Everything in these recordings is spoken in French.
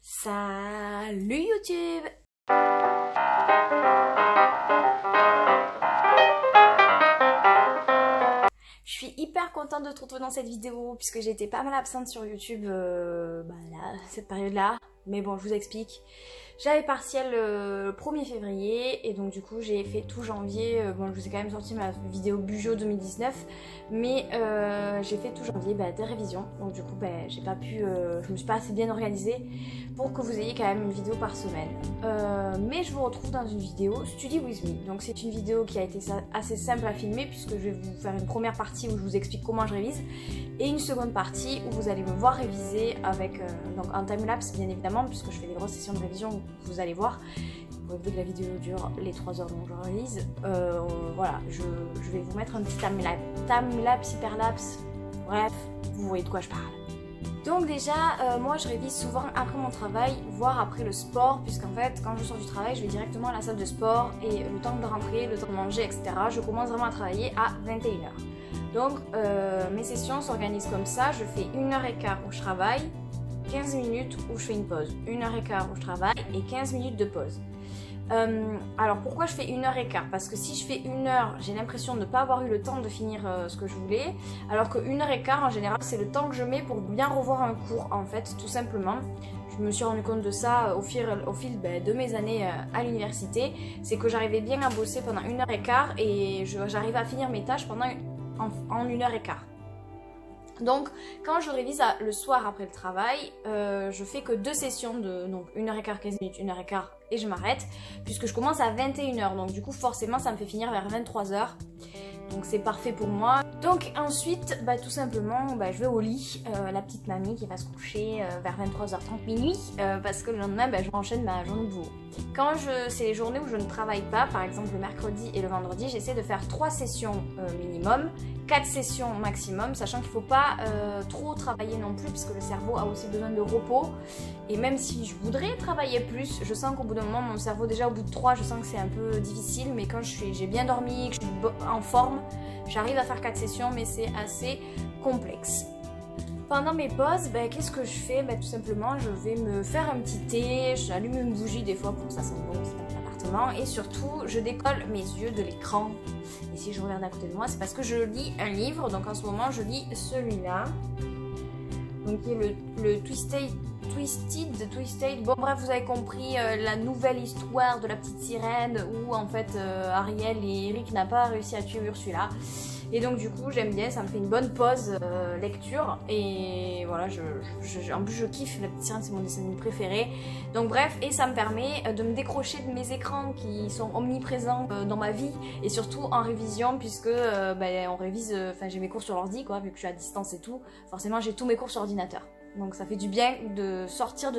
Salut YouTube! Je suis hyper contente de te retrouver dans cette vidéo puisque j'ai été pas mal absente sur YouTube cette période-là. Mais bon, je vous explique. J'avais partiel le 1er février et donc du coup j'ai fait tout janvier. Bon, je vous ai quand même sorti ma vidéo Bujo 2019, mais j'ai fait tout janvier des révisions. Donc du coup j'ai pas pu, je me suis pas assez bien organisée pour que vous ayez quand même une vidéo par semaine. Mais je vous retrouve dans une vidéo Study With Me. Donc c'est une vidéo qui a été assez simple à filmer puisque je vais vous faire une première partie où je vous explique comment je révise et une seconde partie où vous allez me voir réviser avec donc un timelapse bien évidemment puisque je fais des grosses sessions de révision. Vous allez voir, vous pouvez que la vidéo dure les 3 heures dont je réalise. Voilà, je vais vous mettre un petit timelapse, hyperlapse, bref, vous voyez de quoi je parle. Donc déjà, moi je révise souvent après mon travail, voire après le sport, puisqu'en fait quand je sors du travail, je vais directement à la salle de sport et le temps de rentrer, le temps de manger, etc. Je commence vraiment à travailler à 21h. Donc mes sessions s'organisent comme ça, je fais 1h15 où je travaille, 15 minutes où je fais une pause, 1h15 où je travaille et 15 minutes de pause. Alors pourquoi je fais 1h15? Parce que si je fais 1 heure, j'ai l'impression de ne pas avoir eu le temps de finir ce que je voulais, alors que 1h15 en général c'est le temps que je mets pour bien revoir un cours en fait, tout simplement. Je me suis rendu compte de ça au fil de mes années à l'université, c'est que j'arrivais bien à bosser pendant 1h15 et j'arrivais à finir mes tâches en 1h15. Donc quand je révise le soir après le travail, je fais que 2 sessions de donc 1h15, 15 minutes, 1h15 et je m'arrête puisque je commence à 21h, donc du coup forcément ça me fait finir vers 23h. Donc c'est parfait pour moi. Donc ensuite, tout simplement, je vais au lit, la petite mamie qui va se coucher vers 23h30 minuit, parce que le lendemain, je m'enchaîne ma journée de boulot. Quand c'est les journées où je ne travaille pas, par exemple le mercredi et le vendredi, j'essaie de faire 3 sessions minimum, 4 sessions maximum, sachant qu'il ne faut pas trop travailler non plus, puisque le cerveau a aussi besoin de repos. Et même si je voudrais travailler plus, je sens qu'au bout d'un moment, mon cerveau, déjà au bout de 3, je sens que c'est un peu difficile, mais quand j'ai bien dormi, que je suis en forme, j'arrive à faire 4 sessions, mais c'est assez complexe. Pendant mes pauses, qu'est-ce que je fais? Tout simplement, je vais me faire un petit thé, j'allume une bougie des fois pour que ça sente bon aussi dans l'appartement, et surtout, je décolle mes yeux de l'écran. Et si je regarde à côté de moi, c'est parce que je lis un livre, donc en ce moment, je lis celui-là, donc qui est le Twisted. Bon bref, vous avez compris la nouvelle histoire de la petite sirène où en fait Ariel et Eric n'ont pas réussi à tuer Ursula. Et donc du coup j'aime bien, ça me fait une bonne pause lecture et voilà, en plus je kiffe la petite sirène, c'est mon dessin animé préféré. Donc bref, et ça me permet de me décrocher de mes écrans qui sont omniprésents dans ma vie et surtout en révision puisque on révise, j'ai mes cours sur l'ordi quoi, vu que je suis à distance et tout, forcément j'ai tous mes cours sur ordinateur. Donc ça fait du bien de sortir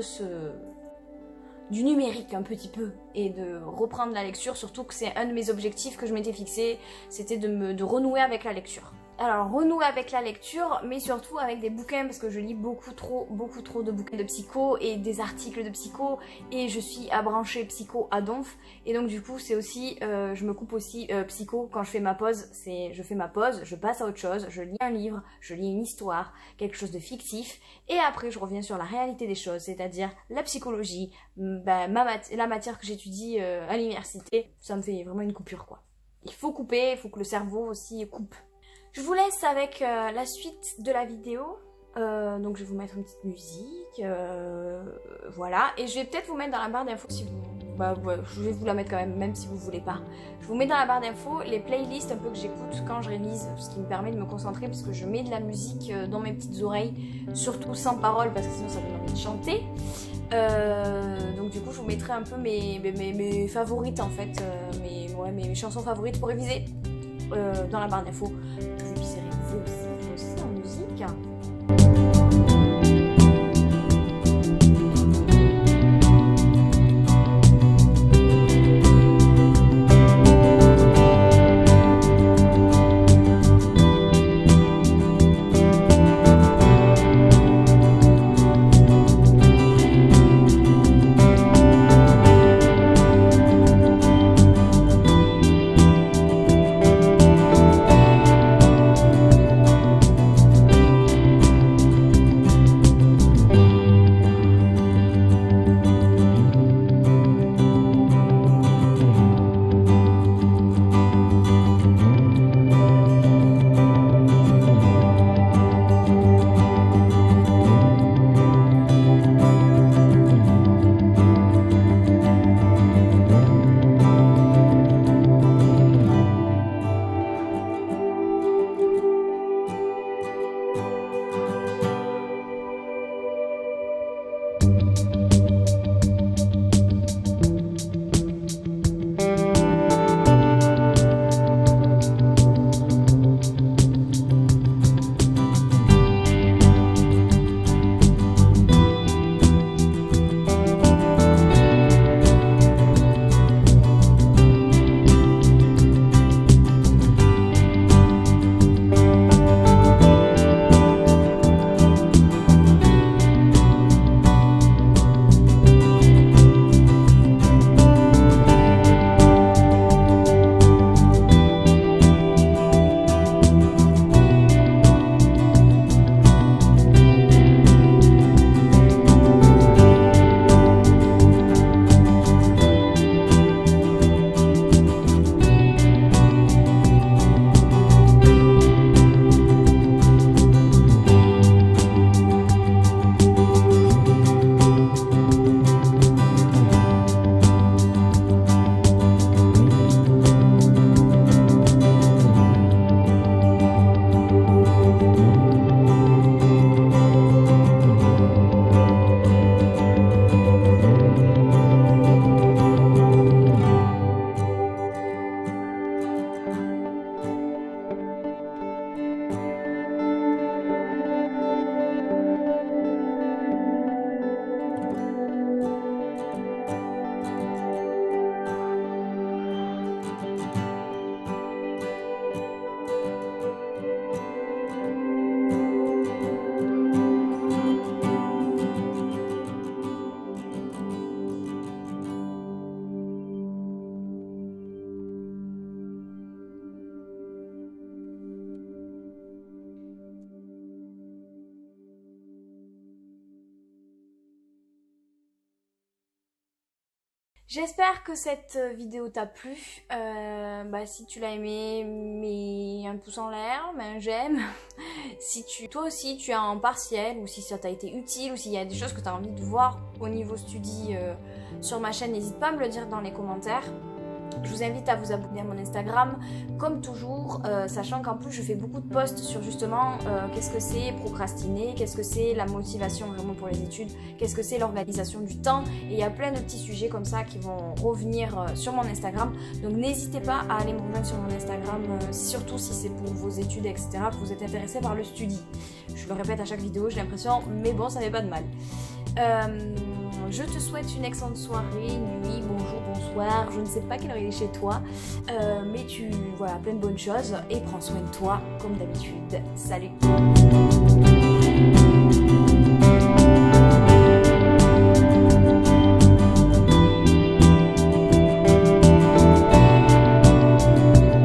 du numérique un petit peu et de reprendre la lecture, surtout que c'est un de mes objectifs que je m'étais fixé, c'était de renouer avec la lecture. Alors renouer avec la lecture, mais surtout avec des bouquins parce que je lis beaucoup trop de bouquins de psycho et des articles de psycho et je suis à brancher psycho à donf et donc du coup c'est aussi, je me coupe aussi psycho quand je fais ma pause, je fais ma pause, je passe à autre chose, je lis un livre, je lis une histoire, quelque chose de fictif et après je reviens sur la réalité des choses, c'est-à-dire la psychologie, la matière que j'étudie à l'université, ça me fait vraiment une coupure quoi. Il faut couper, il faut que le cerveau aussi coupe. Je vous laisse avec la suite de la vidéo, donc je vais vous mettre une petite musique, voilà, et je vais peut-être vous mettre dans la barre d'infos si vous, je vais vous la mettre quand même si vous voulez pas. Je vous mets dans la barre d'infos les playlists un peu que j'écoute quand je révise, ce qui me permet de me concentrer parce que je mets de la musique dans mes petites oreilles, surtout sans parole parce que sinon ça donne envie de chanter. Donc du coup je vous mettrai un peu mes favorites en fait, mes chansons favorites pour réviser. Dans la barre d'infos, que vous puissiez réviser aussi en musique. J'espère que cette vidéo t'a plu. Si tu l'as aimé, mets un pouce en l'air, mets un j'aime. Si toi aussi tu as un partiel, ou si ça t'a été utile, ou s'il y a des choses que tu as envie de voir au niveau study sur ma chaîne, n'hésite pas à me le dire dans les commentaires. Je vous invite à vous abonner à mon Instagram, comme toujours, sachant qu'en plus je fais beaucoup de posts sur justement qu'est-ce que c'est procrastiner, qu'est-ce que c'est la motivation vraiment pour les études, qu'est-ce que c'est l'organisation du temps, et il y a plein de petits sujets comme ça qui vont revenir sur mon Instagram. Donc n'hésitez pas à aller me rejoindre sur mon Instagram, surtout si c'est pour vos études, etc., que vous êtes intéressé par le study. Je le répète à chaque vidéo, j'ai l'impression, mais bon, ça fait pas de mal. Je te souhaite une excellente soirée, nuit, bonjour, bonsoir, je ne sais pas quelle heure il est chez toi, mais voilà, plein de bonnes choses et prends soin de toi comme d'habitude. Salut!